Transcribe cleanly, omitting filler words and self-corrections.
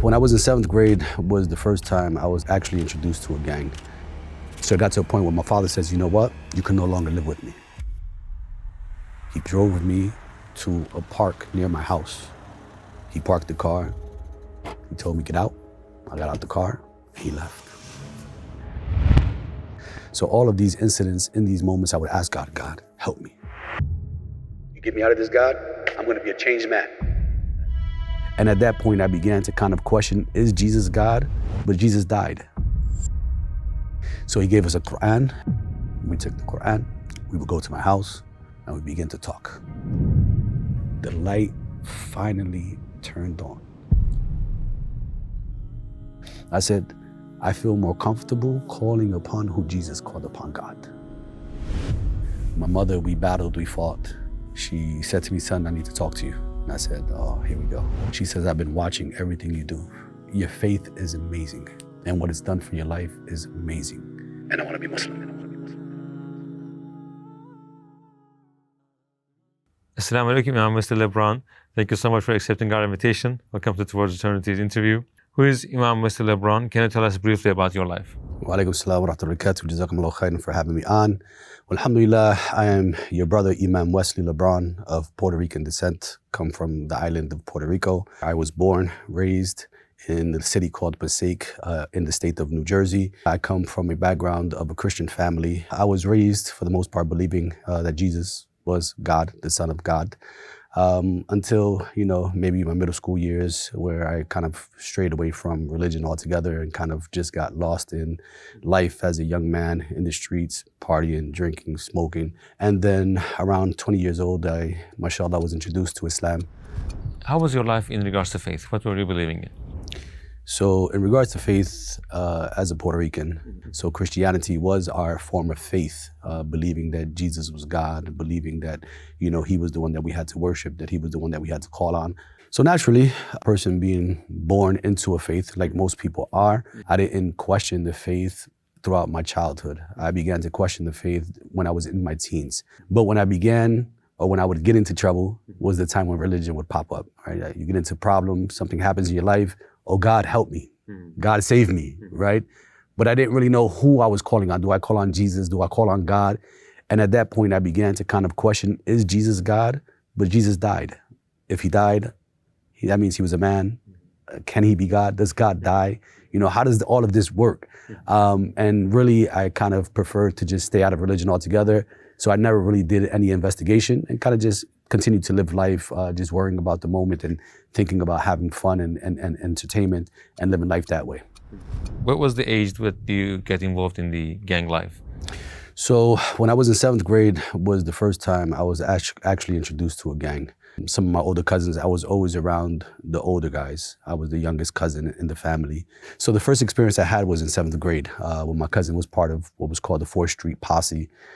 When I was in 7th grade was the first time I was actually introduced to a gang. So it got to a point where my father says, you know what, you can no longer live with me. He drove me to a park near my house. He parked the car. He told me, get out. I got out the car. He left. So all of these incidents, in these moments, I would ask God, God, help me. You get me out of this, God, I'm gonna be a changed man. And at that point, I began to kind of question, is Jesus God? But Jesus died. So he gave us a Quran. We took the Quran, we would go to my house, and we began to talk. The light finally turned on. I said, I feel more comfortable calling upon who Jesus called upon, God. My mother, we battled, we fought. She said to me, son, I need to talk to you. And I said, oh, here we go. She says, I've been watching everything you do. Your faith is amazing. And what it's done for your life is amazing. And I want to be Muslim. Assalamu alaikum, I'm Mr. Lebron. Thank you so much for accepting our invitation. Welcome to Towards Eternity's interview. Who is Imam Mr. Lebron? Can you tell us briefly about your life? Wa alaikum assalam wa rahmatullahi wa barakatuh. Jazakumullah khairan for having me on. Well, alhamdulillah, I am your brother Imam Wesley Lebron of Puerto Rican descent, come from the island of Puerto Rico. I was born, raised in the city called Passaic in the state of New Jersey. I come from a background of a Christian family. I was raised, for the most part, believing that Jesus was God, the Son of God. Until, maybe my middle school years, where I kind of strayed away from religion altogether and kind of just got lost in life as a young man in the streets, partying, drinking, smoking. And then around 20 years old, I, mashallah, was introduced to Islam. How was your life in regards to faith? What were you believing in? So in regards to faith, as a Puerto Rican, so Christianity was our form of faith, believing that Jesus was God, believing that, he was the one that we had to worship, that he was the one that we had to call on. So naturally, a person being born into a faith, like most people are, I didn't question the faith throughout my childhood. I began to question the faith when I was in my teens. But when I began, or when I would get into trouble, was the time when religion would pop up, right? You get into problems, something happens in your life, oh, God, help me. God, save me, right? But I didn't really know who I was calling on. Do I call on Jesus? Do I call on God? And at that point, I began to kind of question, is Jesus God? But Jesus died. If he died, that means he was a man. Can he be God? Does God die? How does all of this work? And really, I kind of preferred to just stay out of religion altogether. So I never really did any investigation and kind of just continued to live life, just worrying about the moment and thinking about having fun and entertainment and living life that way. What was the age that you get involved in the gang life? So when I was in 7th grade was the first time I was actually introduced to a gang. Some of my older cousins, I was always around the older guys. I was the youngest cousin in the family. So the first experience I had was in 7th grade when my cousin was part of what was called the 4th Street Posse.